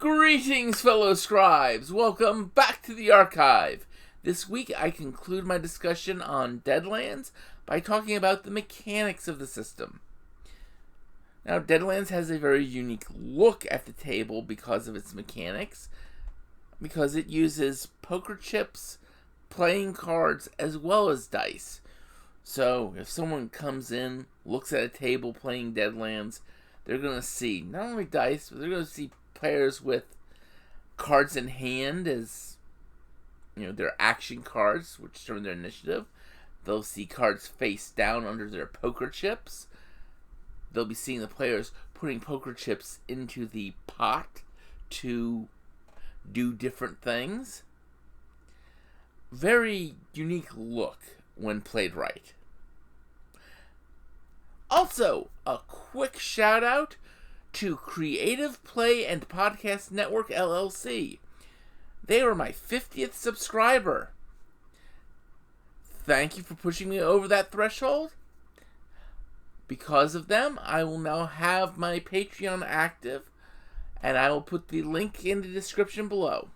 Greetings, fellow scribes! Welcome back to the archive. This week I conclude my discussion on Deadlands by talking about the mechanics of the system. Now, Deadlands has a very unique look at the table because of its mechanics, because it uses poker chips, playing cards, as well as dice. So, if someone comes in, looks at a table playing Deadlands, they're going to see not only dice, but they're going to see players with cards in hand as, their action cards, which determine their initiative. They'll see cards face down under their poker chips. They'll be seeing the players putting poker chips into the pot to do different things. Very unique look when played right. Also, a quick shout out to Creative Play and Podcast Network LLC. They are my 50th subscriber. Thank you for pushing me over that threshold. Because of them, I will now have my Patreon active, and I will put the link in the description below.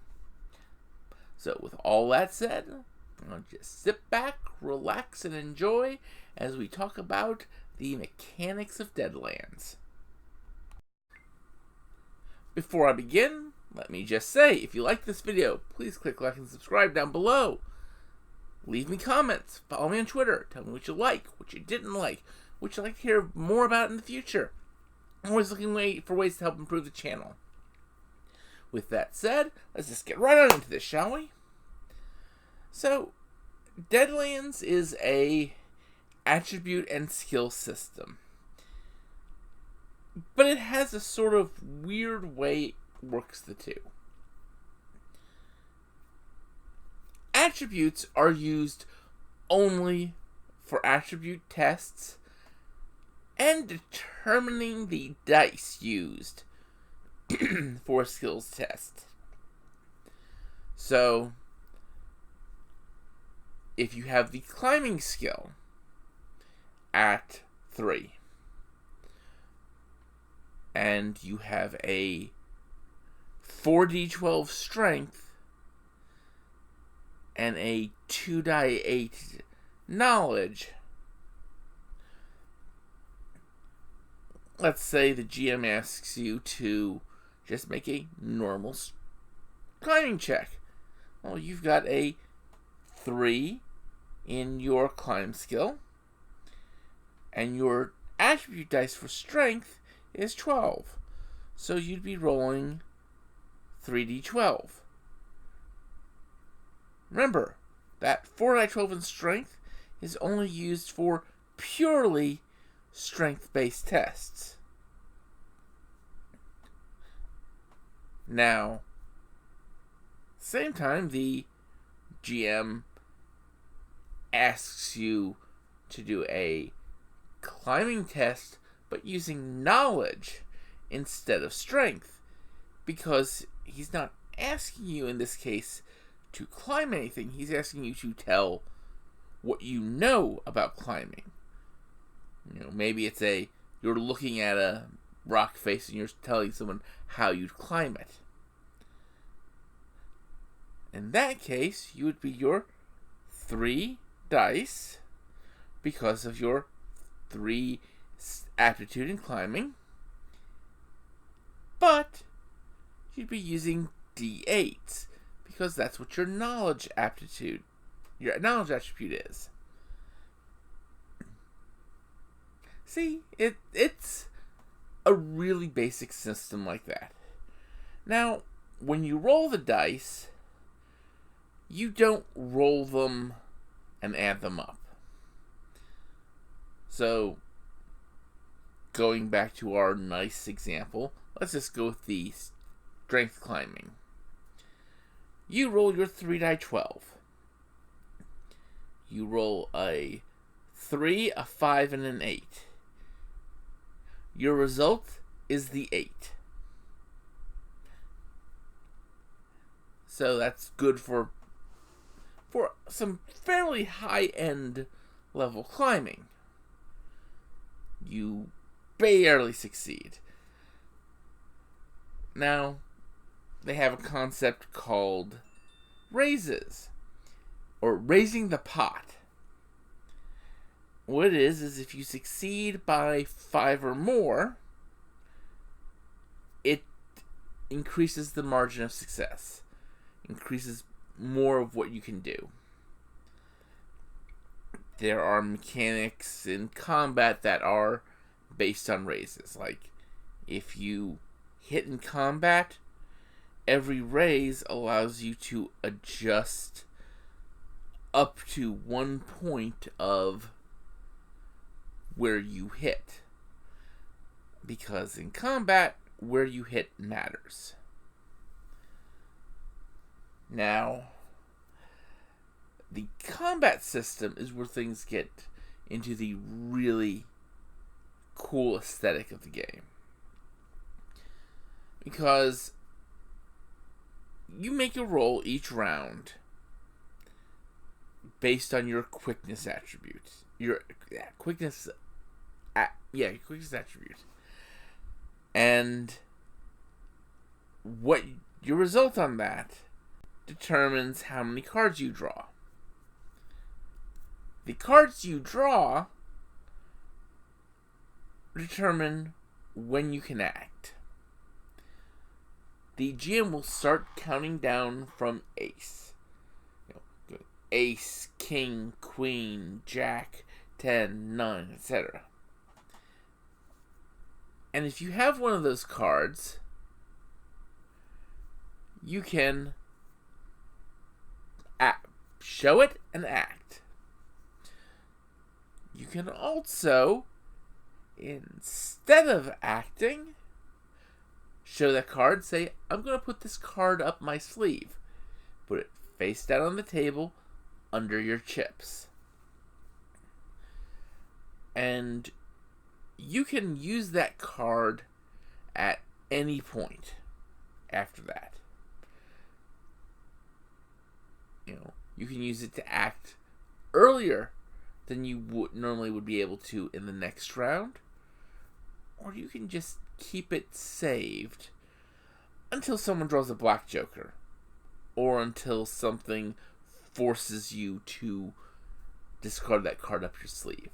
So with all that said, I'll just sit back, relax, and enjoy as we talk about the mechanics of Deadlands. Before I begin, let me just say, if you like this video, please click like and subscribe down below. Leave me comments, follow me on Twitter, tell me what you like, what you didn't like, what you'd like to hear more about in the future. I'm always looking for ways to help improve the channel. With that said, let's just get right on into this, shall we? So, Deadlands is a attribute and skill system. But it has a sort of weird way it works the two. Attributes are used only for attribute tests and determining the dice used for a skills test. So, if you have the climbing skill at 3, and you have a 4d12 strength and a 2d8 knowledge, let's say the GM asks you to just make a normal climbing check. Well, you've got a 3 in your climb skill, and your attribute dice for strength is 12. So you'd be rolling 3d12. Remember, that 4d12 in strength is only used for purely strength-based tests. Now, same time, the GM asks you to do a climbing test, but using knowledge instead of strength, because he's not asking you in this case to climb anything. He's asking you to tell what you know about climbing. Maybe it's you're looking at a rock face and you're telling someone how you'd climb it. In that case, you would be your 3 dice because of your 3 aptitude in climbing, but you'd be using d8s because that's what your knowledge attribute is. See, it's a really basic system like that. Now, when you roll the dice, you don't roll them and add them up. So, going back to our nice example, let's just go with the strength climbing. You roll your 3d12. You roll a 3, a 5, and an 8. Your result is the 8. So that's good for some fairly high-end level climbing. You barely succeed. Now, they have a concept called raises, or raising the pot. What it is if you succeed by 5 or more, it increases the margin of success, increases more of what you can do. There are mechanics in combat that are based on raises. Like, if you hit in combat, every raise allows you to adjust up to 1 point of where you hit. Because in combat, where you hit matters. Now, the combat system is where things get into the really cool aesthetic of the game. Because you make a roll each round based on your quickness attribute. Your quickness attribute. And what your result on that determines how many cards you draw. The cards you draw determine when you can act. The GM will start counting down from ace. Ace, king, queen, jack, 10, 9, etc. And if you have one of those cards, you can show it and act. You can also, instead of acting, show that card, say, I'm going to put this card up my sleeve. Put it face down on the table, under your chips. And you can use that card at any point after that. You can use it to act earlier than you normally would be able to in the next round. Or you can just keep it saved until someone draws a black joker. Or until something forces you to discard that card up your sleeve.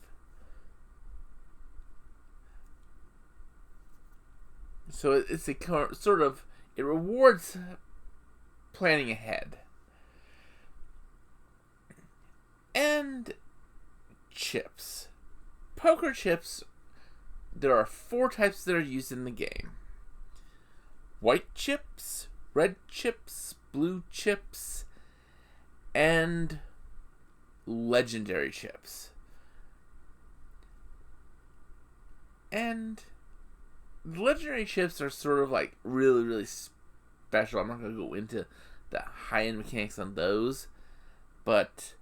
So it's a sort of, it rewards planning ahead. And chips. Poker chips, there are 4 types that are used in the game. White chips, red chips, blue chips, and legendary chips. And the legendary chips are sort of like really, really special. I'm not going to go into the high-end mechanics on those, but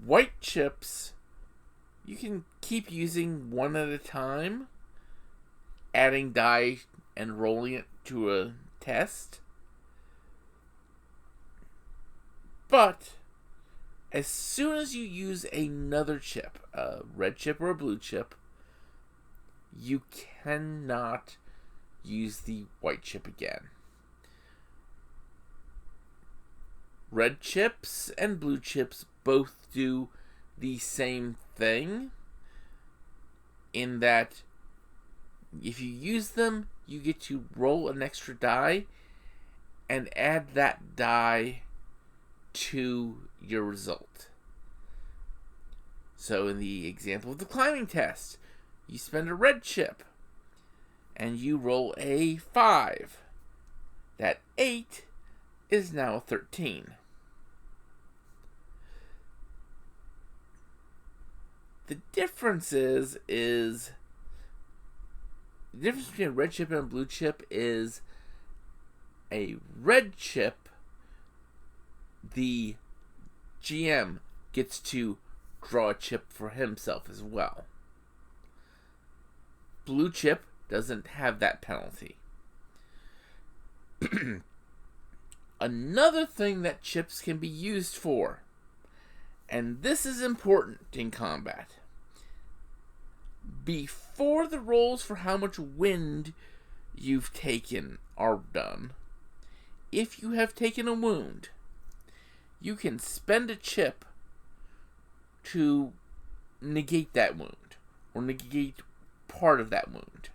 white chips, you can keep using one at a time, adding die and rolling it to a test. But as soon as you use another chip, a red chip or a blue chip, you cannot use the white chip again. Red chips and blue chips both do the same thing, in that if you use them, you get to roll an extra die and add that die to your result. So in the example of the climbing test, you spend a red chip and you roll a 5. That 8 is now a 13. The difference is the difference between a red chip and a blue chip is a red chip, the GM gets to draw a chip for himself as well. Blue chip doesn't have that penalty. Another thing that chips can be used for, and this is important in combat, before the rolls for how much wind you've taken are done, if you have taken a wound, you can spend a chip to negate that wound, or negate part of that wound.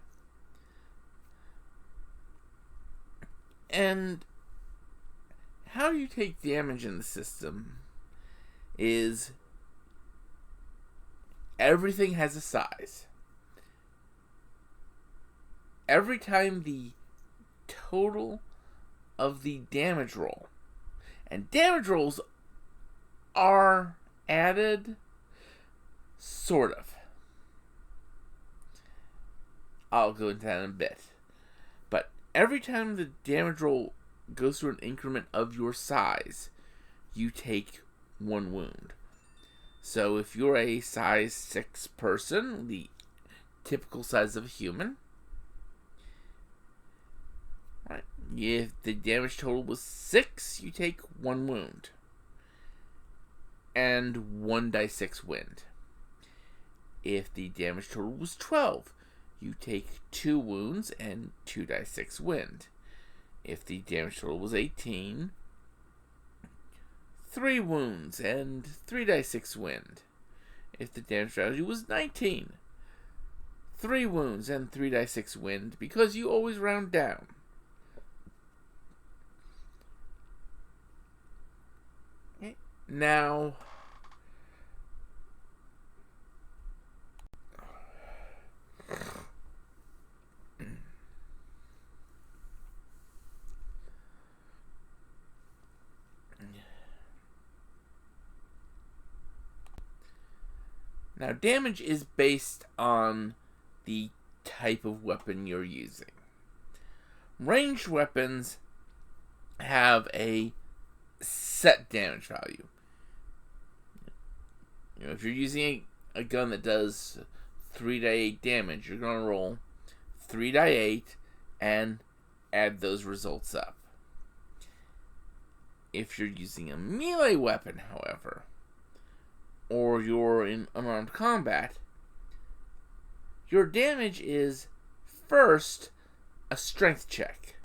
And how you take damage in the system is everything has a size. Every time the total of the damage roll, and damage rolls are added, sort of. I'll go into that in a bit. But every time the damage roll goes through an increment of your size, you take 1 wound. So if you're a size 6 person, the typical size of a human, right, if the damage total was 6, you take 1 wound. And 1 die 6 wind. If the damage total was 12, you take 2 wounds and 2 die 6 wind. If the damage total was 18, 3 wounds and 3 die 6 wind. If the damage value was 19, 3 wounds and 3 die 6 wind, because you always round down. Okay. Now, damage is based on the type of weapon you're using. Ranged weapons have a set damage value. If you're using a gun that does 3 die 8 damage, you're going to roll 3 die 8 and add those results up. If you're using a melee weapon, however, or you're in unarmed combat, your damage is first a strength check.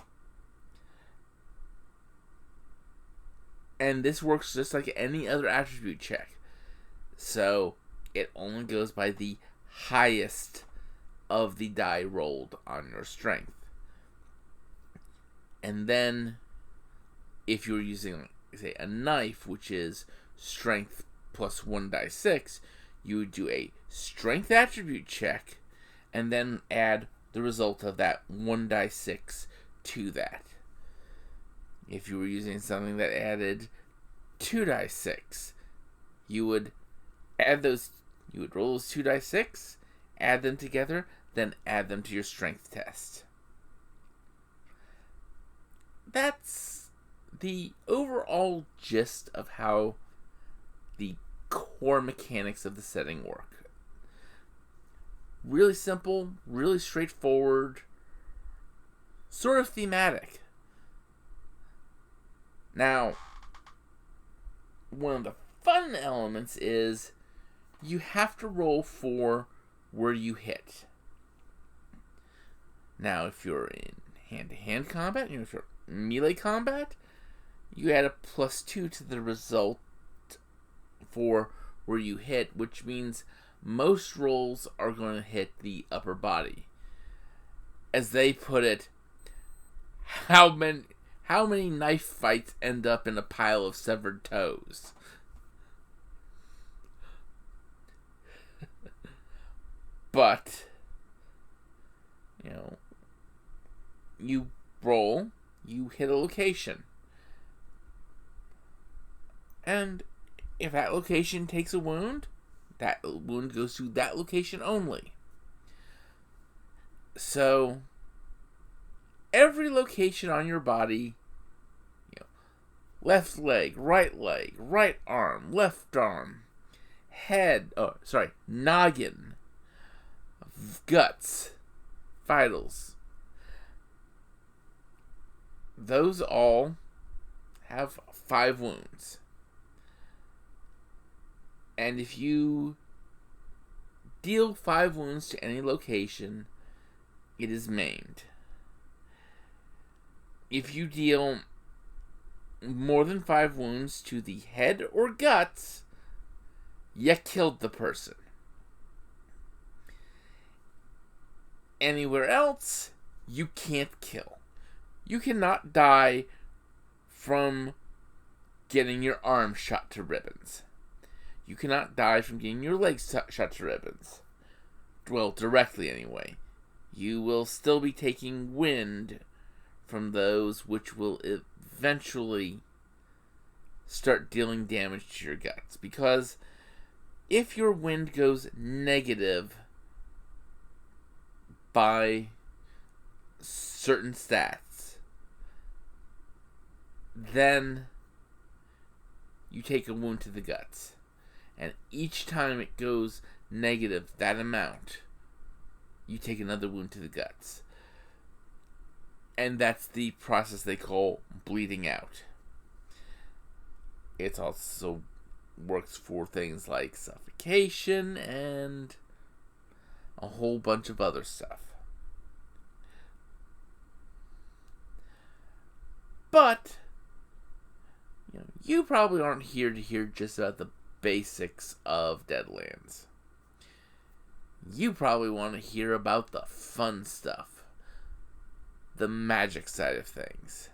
And this works just like any other attribute check. So it only goes by the highest of the die rolled on your strength. And then if you're using, say, a knife, which is strength plus 1 die 6, you would do a strength attribute check and then add the result of that 1 die 6 to that. If you were using something that added 2 die 6, you would roll those 2 die 6, add them together, then add them to your strength test. That's the overall gist of how the core mechanics of the setting work. Really simple, really straightforward, sort of thematic. Now, one of the fun elements is you have to roll for where you hit. Now, if you're in hand-to-hand combat, if you're melee combat, you add a +2 to the result for where you hit, which means most rolls are going to hit the upper body. As they put it, how many knife fights end up in a pile of severed toes? But, you roll, you hit a location. And if that location takes a wound, that wound goes to that location only. So, every location on your body, left leg, right arm, left arm, head, noggin, guts, vitals, those all have 5 wounds. And if you deal 5 wounds to any location, it is maimed. If you deal more than 5 wounds to the head or guts, you killed the person. Anywhere else, you can't kill. You cannot die from getting your arm shot to ribbons. You cannot die from getting your legs shot to ribbons. Well, directly anyway. You will still be taking wind from those, which will eventually start dealing damage to your guts. Because if your wind goes negative by certain stats, then you take a wound to the guts. And each time it goes negative that amount, you take another wound to the guts. And that's the process they call bleeding out. It also works for things like suffocation and a whole bunch of other stuff. But you probably aren't here to hear just about the basics of Deadlands. You probably want to hear about the fun stuff, the magic side of things.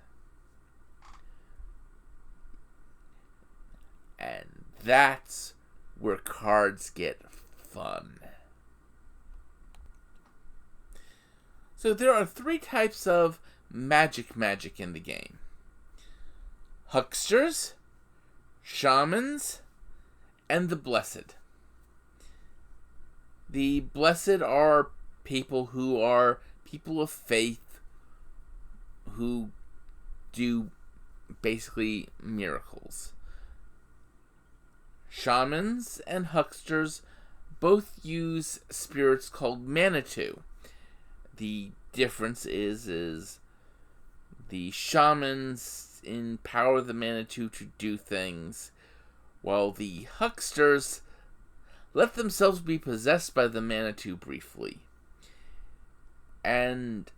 And that's where cards get fun. So there are 3 types of magic in the game. Hucksters, shamans, and the blessed. The blessed are people who are people of faith, who do basically miracles. Shamans and hucksters both use spirits called Manitou. The difference is the shamans empower the Manitou to do things, while the hucksters let themselves be possessed by the Manitou briefly. And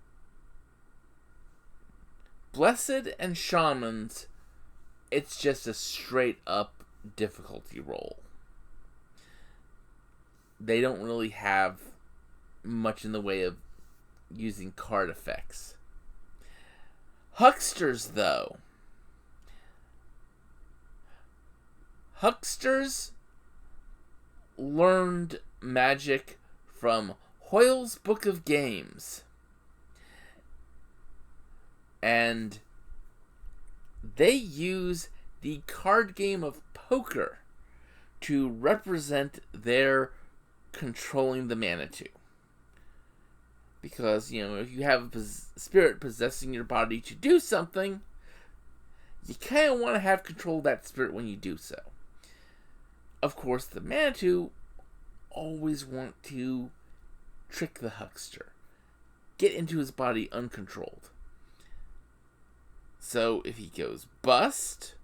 blessed and shamans, it's just a straight up difficulty roll. They don't really have much in the way of using card effects. Hucksters, though. Hucksters learned magic from Hoyle's Book of Games. And they use the card game of poker to represent their controlling the Manitou. Because, if you have a spirit possessing your body to do something, you kind of want to have control of that spirit when you do so. Of course, the Manitou always want to trick the huckster, get into his body uncontrolled. So if he goes bust,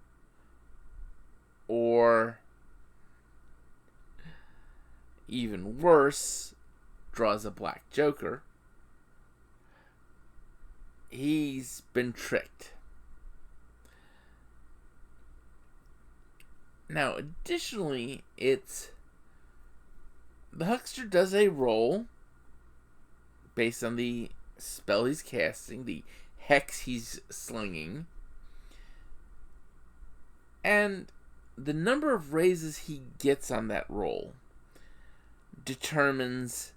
or even worse, draws a black joker, he's been tricked. Now, additionally, the huckster does a roll based on the spell he's casting, the hex he's slinging, and the number of raises he gets on that roll determines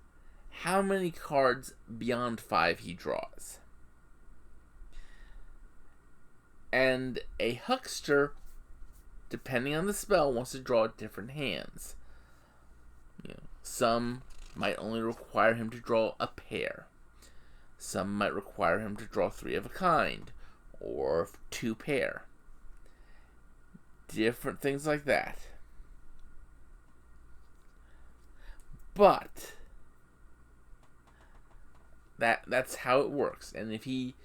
how many cards beyond 5 he draws. And a huckster, depending on the spell, wants to draw different hands. Some might only require him to draw a pair. Some might require him to draw 3 of a kind, or 2 pair. Different things like that. But that's how it works. And if he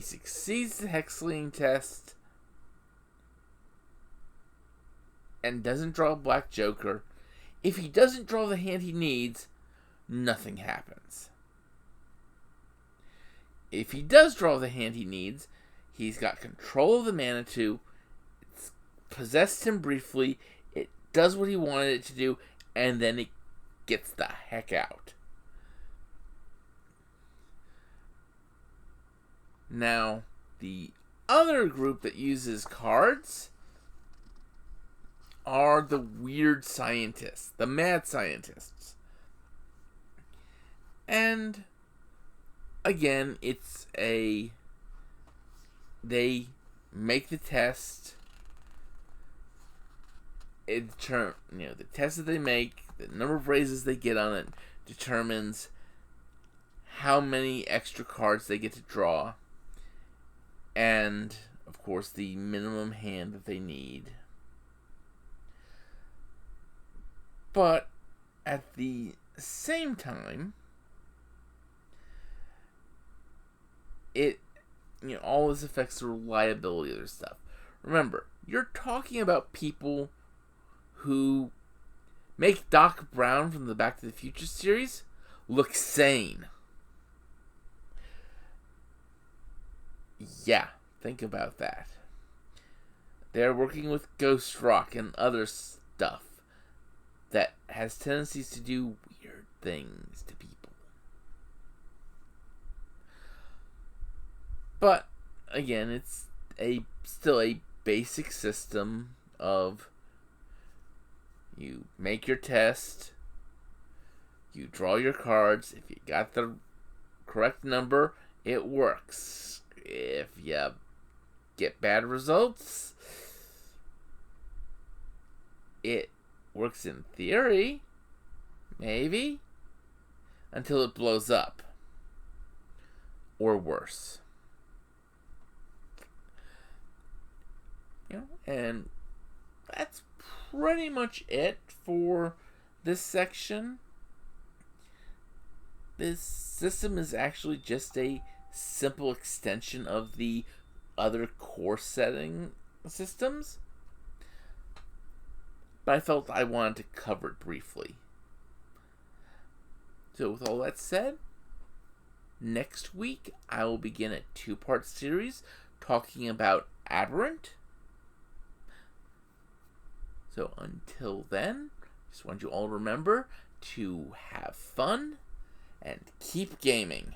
succeeds the hex-slinging test and doesn't draw a black joker, if he doesn't draw the hand he needs, nothing happens. If he does draw the hand he needs, He's got control of the Manitou. It's possessed him briefly. It does what he wanted it to do, and then it gets the heck out. Now, the other group that uses cards are the weird scientists, the mad scientists. And again, they make the test. The test that they make, the number of raises they get on it determines how many extra cards they get to draw, and of course the minimum hand that they need. But at the same time, all this affects the reliability of their stuff. Remember, you're talking about people who make Doc Brown from the Back to the Future series look sane. Yeah, think about that. They're working with Ghost Rock and other stuff that has tendencies to do weird things to people. But again, it's still a basic system of you make your test, you draw your cards. If you got the correct number, it works. If you get bad results, it works in theory, maybe, until it blows up. Or worse. And that's pretty much it for this section. This system is actually just a simple extension of the other core setting systems, but I felt I wanted to cover it briefly. So with all that said, next week I will begin a 2-part series talking about Aberrant. So until then, just want you all to remember to have fun and keep gaming.